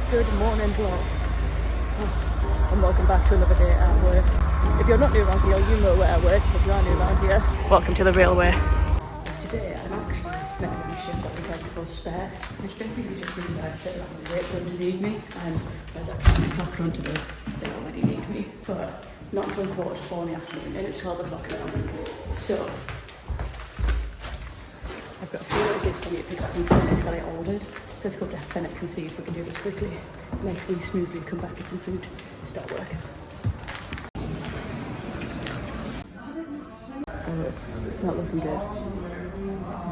Good morning vlog. And welcome back to another day at work. If you're not new around here, you know where I work. If you are new around here, welcome to the railway. Today I'm actually meant to be shift that we have called spare, which basically just means that I sit around and wait for them to need me, and there's actually clocked onto the they already need me, but not until 3:45 in the afternoon, and it's 12 o'clock now. So I've got a few little gifts I need to pick up from Phoenix that I ordered. So let's go to Phoenix and see if we can do this quickly, nicely, smoothly, come back, get some food, start work. So it's not looking good.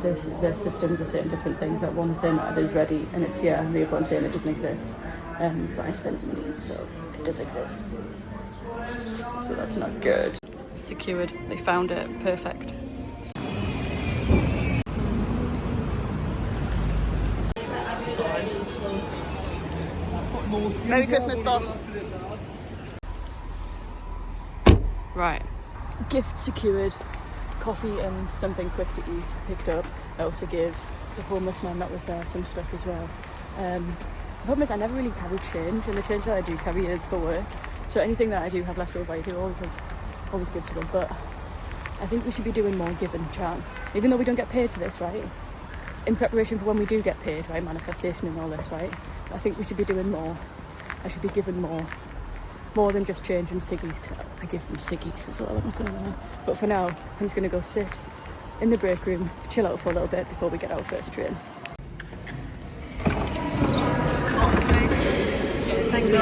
There's systems are saying different things. That one is saying that it is ready and it's here, and the other one's saying it doesn't exist. But I spent money, so it does exist. So that's not good. Secured. They found it. Perfect. Merry Christmas, boss. Right. Gift secured. Coffee and something quick to eat picked up. I also gave the homeless man that was there some stuff as well. The problem is I never really carry change, and the change that I do carry is for work. So anything that I do have left over, I do always give to them. But I think we should be doing more giving, Chan. Even though we don't get paid for this, right? In preparation for when we do get paid, right? Manifestation and all this, right? I think we should be doing more. I should be giving more than just change and ciggies. I give them ciggies as well, I'm not gonna lie. But for now, I'm just gonna go sit in the break room, chill out for a little bit before we get our first train. Yes, thank you.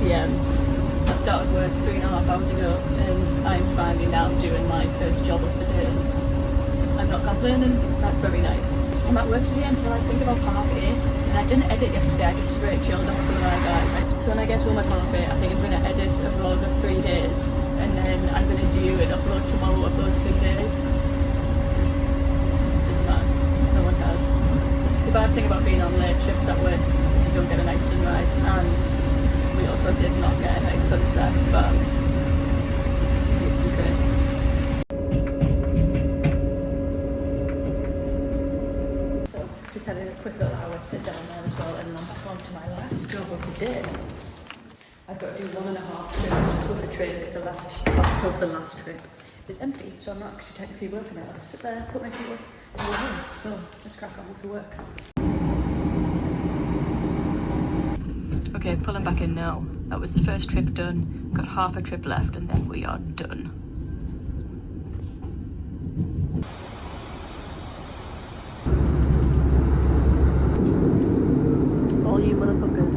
I started work 3.5 hours ago, and I'm finally now doing my first job of the day. I'm not complaining, that's very nice. I'm at work today until I think about 8:30, and I didn't edit yesterday, I just straight chilled up with my guys. So when I get home at 8:30, I think I'm going to edit a vlog of 3 days, and then I'm going to do an upload tomorrow of those 3 days. Doesn't matter, no one cares. The bad thing about being on late shifts at work is you don't get a nice sunrise, and we also did not get a nice sunset, but it's great. So just had a quick little hour sit down there as well, and I'm back on to my last job of the day. I've got to do 1.5 trips with the train because the last trip is empty, so I'm not actually technically working. I'll just sit there, put my feet up, and go home. So let's crack on with the work. Okay, pulling back in now. That was the first trip done. Got half a trip left, and then we are done. All you motherfuckers.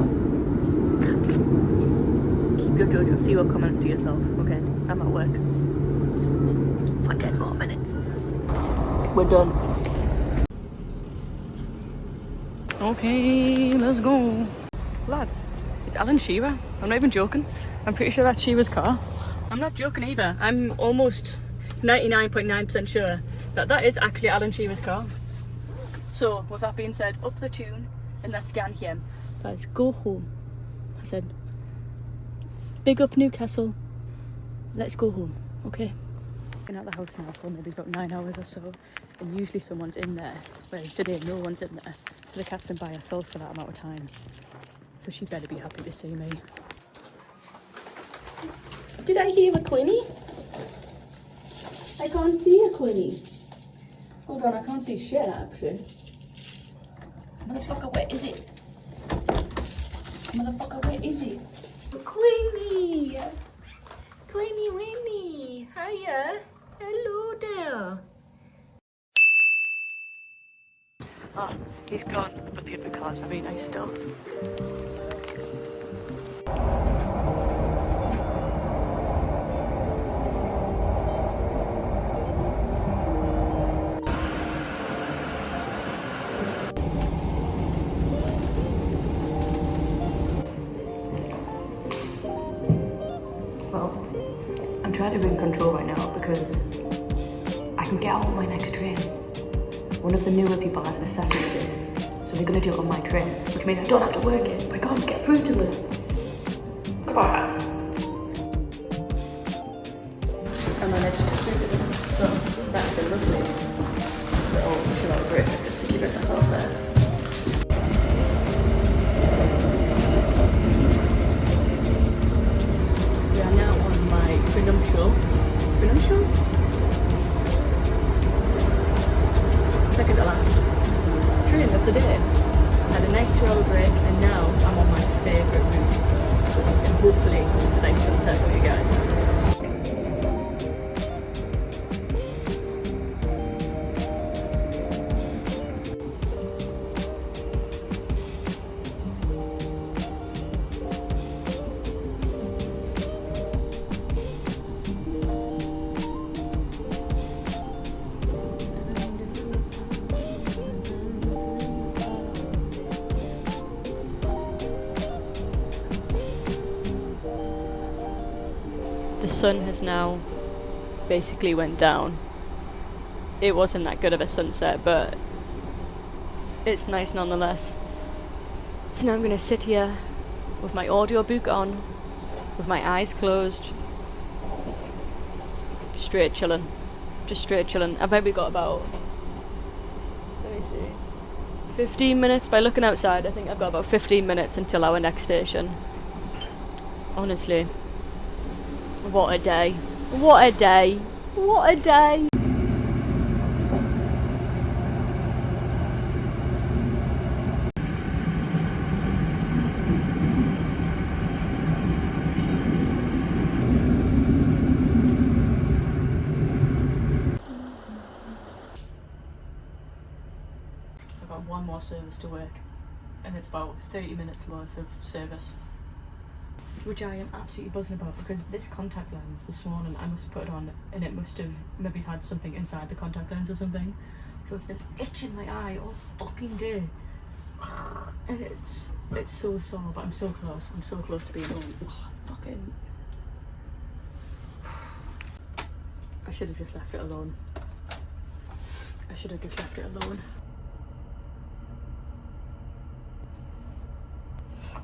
Keep your JoJo zero comments to yourself, okay? I'm at work. For 10 more minutes. We're done. Okay, let's go. Lads, it's Alan Shearer. I'm not even joking. I'm pretty sure that's Shearer's car. I'm not joking either. I'm almost 99.9% sure that that is actually Alan Shearer's car. So, with that being said, up the tune, and let's get him. Guys, go home. I said, big up Newcastle. Let's go home, okay? Been at the house now for maybe about 9 hours or so, and usually someone's in there, whereas today no one's in there. So the captain by herself for that amount of time. So she better be happy to see me. Did I hear a Quinny? I can't see a Quinny. Hold on, I can't see shit actually. Motherfucker, where is it? Motherfucker, where is it? Quinny! Quinny Winnie! Hiya! Hello there! Oh, he's gone, but the other car's very nice still. Well, I'm trying to be in control right now because I can get on my next train. One of the newer people has an assessment day, so they're going to do it on my train, which means I don't have to work it, but I can't get through to them. Come on. And then I just get through to them, so that's a lovely little 2-hour break I've just secured myself there. We are now on my prenuptial? Second to last train of the day. Had a nice 2-hour break and now I'm on my favourite route. And hopefully it's a nice sunset for you guys. The sun has now basically went down. It wasn't that good of a sunset, but it's nice nonetheless. So now I'm gonna sit here with my audiobook on, with my eyes closed, straight chilling. Just straight chilling. I've maybe got about, let me see, 15 minutes by looking outside. I think I've got about 15 minutes until our next station. Honestly. What a day. What a day. What a day. I've got one more service to work and it's about 30 minutes worth of service, which I am absolutely buzzing about because this contact lens this morning I must put it on and it must have maybe had something inside the contact lens or something, so it's been itching my eye all fucking day and it's so sore, but I'm so close to being home. Fucking I should have just left it alone.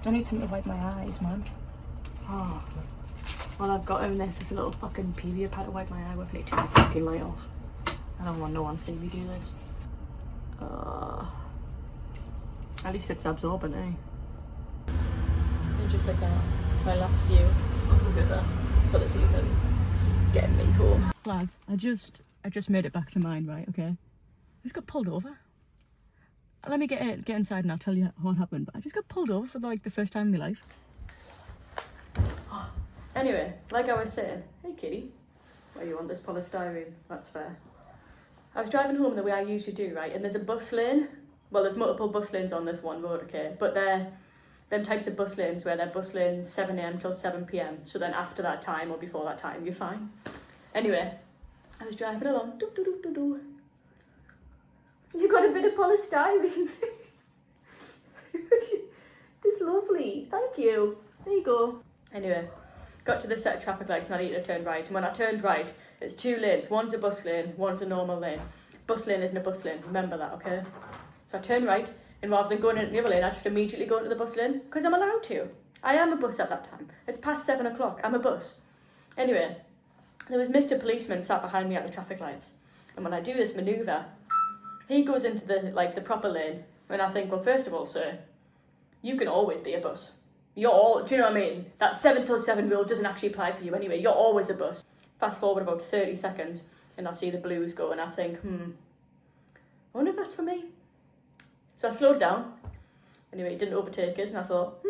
I need something to wipe my eyes, man. Oh, well, I've got him. This is a little fucking period pad to wipe my eye with. I need to turn the fucking light off. I don't want no one to see me do this. At least it's absorbent, eh? And just like that, my last view of the river for this evening, getting me home. Lads, I just made it back to mine, right? Okay, I just got pulled over. Let me get inside and I'll tell you what happened. But I just got pulled over for like the first time in my life. Anyway, like I was saying, hey kitty, why you want this polystyrene? That's fair. I was driving home the way I usually do, right? And there's a bus lane. Well, there's multiple bus lanes on this one road, okay? But they're them types of bus lanes where they're bus lanes 7 a.m. till 7 p.m. So then after that time or before that time, you're fine. Anyway, I was driving along. Doo, doo, doo, doo, doo. You got a bit of polystyrene. It's lovely. Thank you. There you go. Anyway, got to the set of traffic lights and I need to turn right. And when I turned right, it's 2 lanes. One's a bus lane, one's a normal lane. Bus lane isn't a bus lane. Remember that, okay? So I turn right, and rather than going into the other lane, I just immediately go into the bus lane because I'm allowed to. I am a bus at that time. It's past 7 o'clock. I'm a bus. Anyway, there was Mr. Policeman sat behind me at the traffic lights. And when I do this manoeuvre, he goes into the proper lane. And I think, well, first of all, sir, you can always be a bus. Do you know what I mean? That 7 till 7 rule doesn't actually apply for you anyway. You're always a bus. Fast forward about 30 seconds and I see the blues go and I think, I wonder if that's for me. So I slowed down. Anyway, it didn't overtake us and I thought,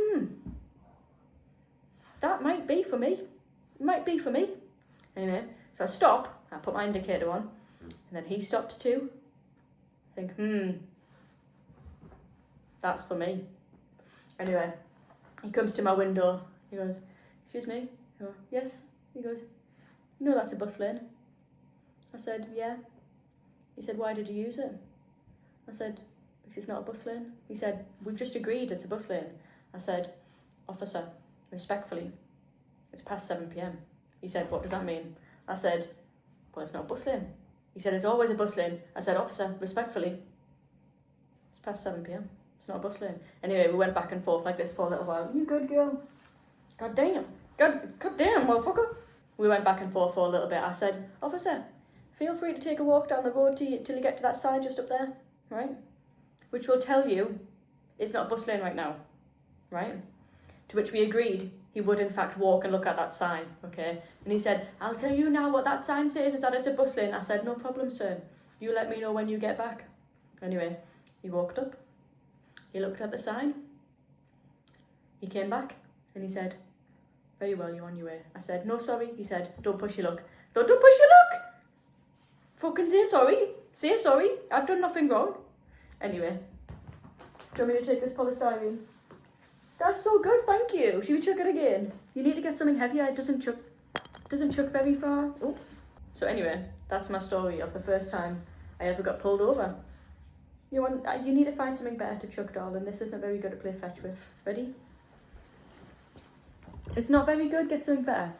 that might be for me. It might be for me. Anyway, so I stop, I put my indicator on, and then he stops too. I think, that's for me. Anyway, he comes to my window, he goes, excuse me? I go, yes. He goes, you know that's a bus lane? I said, yeah. He said, why did you use it? I said, because it's not a bus lane. He said, we've just agreed it's a bus lane. I said, officer, respectfully, it's past 7 p.m. He said, what does that mean? I said, well, it's not a bus lane. He said, it's always a bus lane. I said, officer, respectfully, it's past 7 p.m. It's not bustling. Anyway, we went back and forth like this for a little while. You good girl? God damn, motherfucker. We went back and forth for a little bit. I said, officer, feel free to take a walk down the road till you get to that sign just up there, right? Which will tell you it's not bustling right now, right? To which we agreed he would in fact walk and look at that sign, okay? And he said, I'll tell you now what that sign says is that it's a bustling. I said, no problem, sir. You let me know when you get back. Anyway, he walked up. He looked at the sign. He came back and he said, very well, you're on your way. I said, no, sorry. He said, don't push your luck. Don't push your luck! Fucking say sorry. Say sorry. I've done nothing wrong. Anyway, do you want me to take this polystyrene? That's so good, thank you. Should we chuck it again? You need to get something heavier. It doesn't chuck very far. Oh. So anyway, that's my story of the first time I ever got pulled over. You need to find something better to chuck, darling. This isn't very good to play fetch with. Ready? It's not very good, get something better.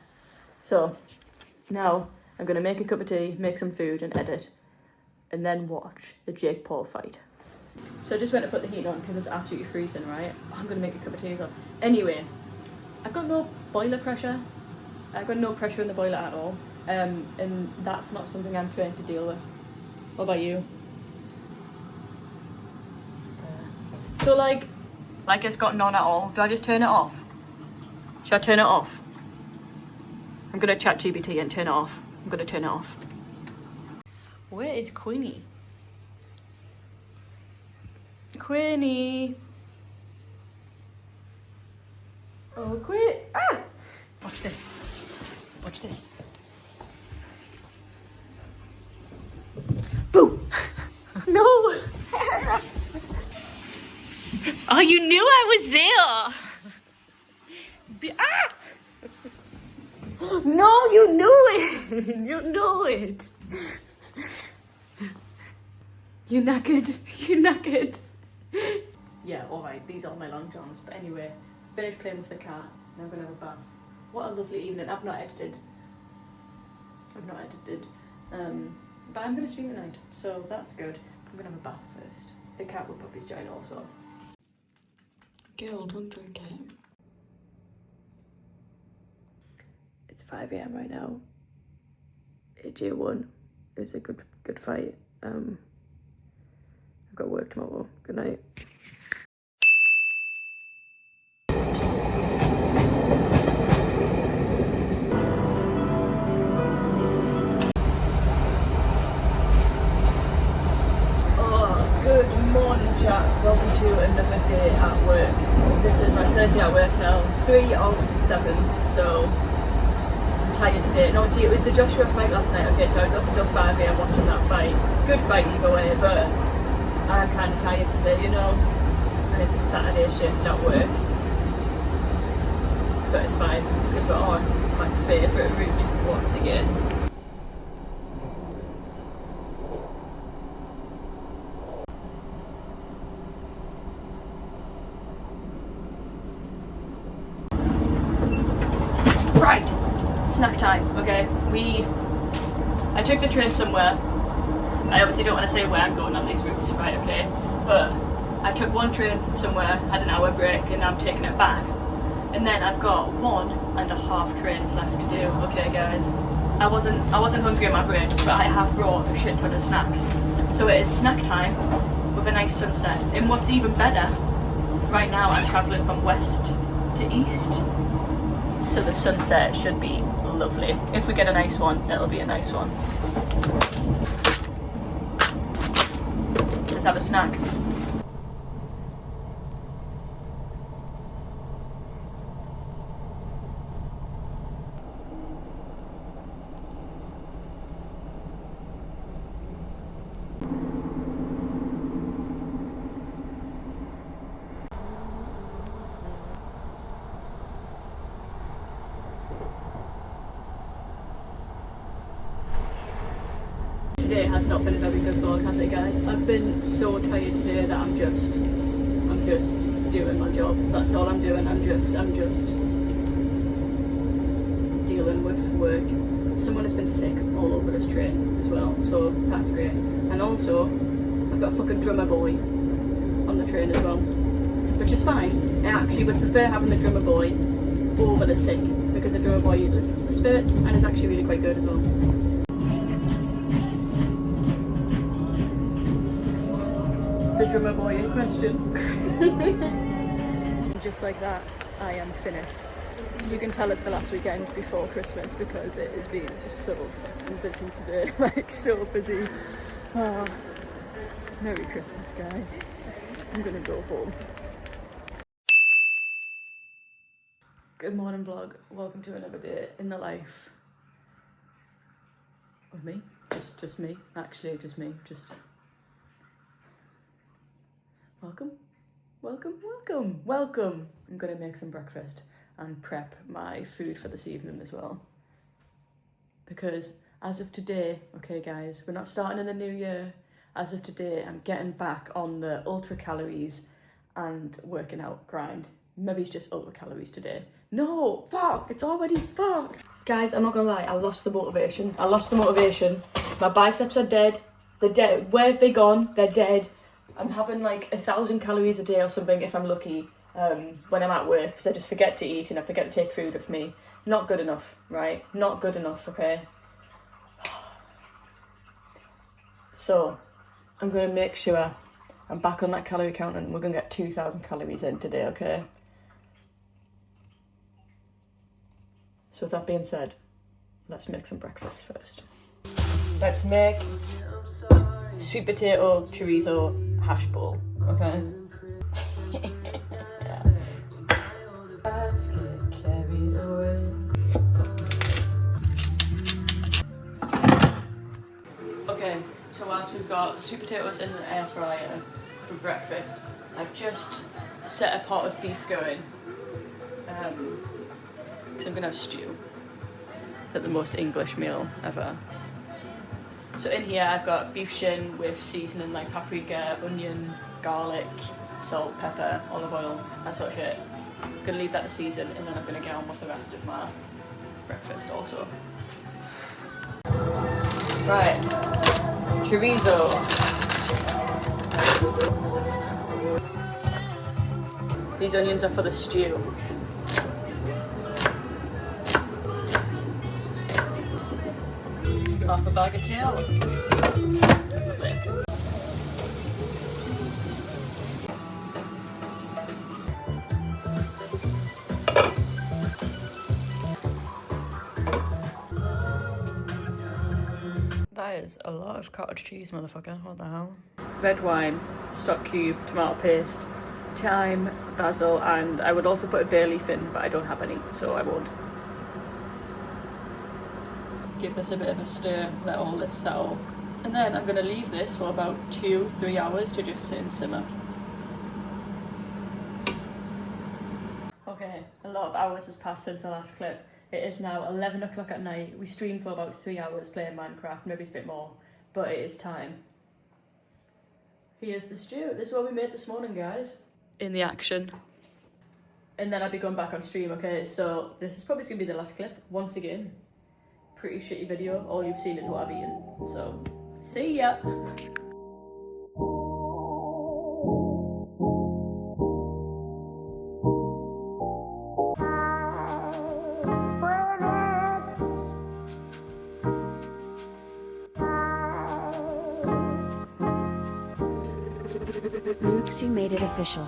So, now I'm going to make a cup of tea, make some food and edit. And then watch the Jake Paul fight. So I just went to put the heat on because it's absolutely freezing, right? I'm going to make a cup of tea as well. Anyway, I've got no boiler pressure. I've got no pressure in the boiler at all. And that's not something I'm trained to deal with. What about you? So like it's got none at all. Do I just turn it off? Should I turn it off? I'm gonna chat GPT and turn it off. I'm gonna turn it off. Where is Queenie? Queenie! Oh, Queen! Ah! Watch this. Watch this. Boo! No! Oh, you knew I was there! Ah! No, you knew it! You knew it! You knackered. You knackered. Yeah, alright, these are my long johns. But anyway, finished playing with the cat. Now I'm gonna have a bath. What a lovely evening. I've not edited. But I'm gonna stream tonight, so that's good. I'm gonna have a bath first. The cat will probably join also. Girl, don't drink it. It's 5 AM right now. AJ won. It was a good fight. I've got work tomorrow. Good night. Good morning, chat. Welcome to another day at work. This is my third day at work now, 3 of 7, so I'm tired today. And obviously it was the Joshua fight last night, okay, so I was up until 5 AM watching that fight. Good fight either way, but I'm kind of tired today, you know, and it's a Saturday shift at work. But it's fine, because we're on my favourite route once again. Right, snack time, okay? I took the train somewhere. I obviously don't want to say where I'm going on these routes, right, okay? But I took one train somewhere, had an hour break, and now I'm taking it back. And then I've got 1.5 trains left to do, okay guys? I wasn't hungry on my break, but I have brought a shit ton of snacks. So it is snack time with a nice sunset. And what's even better, right now I'm travelling from west to east. So the sunset should be lovely. If we get a nice one, it'll be a nice one. Let's have a snack. Today has not been a very good vlog, has it, guys? I've been so tired today that I'm just doing my job. That's all I'm doing. I'm just dealing with work. Someone has been sick all over this train as well, so that's great. And also, I've got a fucking drummer boy on the train as well, which is fine. I actually would prefer having the drummer boy over the sick, because the drummer boy lifts the spirits and is actually really quite good as well. The drummer boy in question. Just like that, I am finished. You can tell it's the last weekend before Christmas because it has been so busy today, like so busy. Oh, Merry Christmas, guys. I'm gonna go home. Good morning, vlog. Welcome to another day in the life of me. Just me. Actually, just me. Just welcome. I'm gonna make some breakfast and prep my food for this evening as well. Because as of today, okay guys, we're not starting in the new year. As of today, I'm getting back on the ultra calories and working out grind. Maybe it's just ultra calories today. No, fuck, it's already fucked. Guys, I'm not gonna lie, I lost the motivation. My biceps are dead. They're dead. Where have they gone? They're dead. I'm having like 1,000 calories a day or something if I'm lucky when I'm at work, because I just forget to eat and I forget to take food with me. Not good enough, right? Not good enough, okay? So, I'm going to make sure I'm back on that calorie counter and we're going to get 2,000 calories in today, okay? So with that being said, let's make some breakfast first. Let's make sweet potato chorizo hash bowl, okay? Let's get carried away. Okay, so whilst we've got sweet potatoes in the air fryer for breakfast, I've just set a pot of beef going. So I'm gonna have stew. It's like the most English meal ever. So in here I've got beef shin with seasoning like paprika, onion, garlic, salt, pepper, olive oil, that sort of shit. I'm gonna leave that to season and then I'm gonna get on with the rest of my breakfast also. Right, chorizo. These onions are for the stew. Half a bag of kale. Lovely. That is a lot of cottage cheese, motherfucker. What the hell? Red wine, stock cube, tomato paste, thyme, basil, and I would also put a bay leaf in, but I don't have any, so I won't. Give this a bit of a stir, let all this settle. And then I'm going to leave this for about 2-3 hours to just sit and simmer. Okay, a lot of hours has passed since the last clip. It is now 11 o'clock at night. We streamed for about 3 hours playing Minecraft, maybe it's a bit more, but it is time. Here's the stew. This is what we made this morning, guys. In the action. And then I'll be going back on stream, okay? So this is probably going to be the last clip, once again. Pretty shitty video. All you've seen is what I've eaten. So, see ya! Rooksy made it official.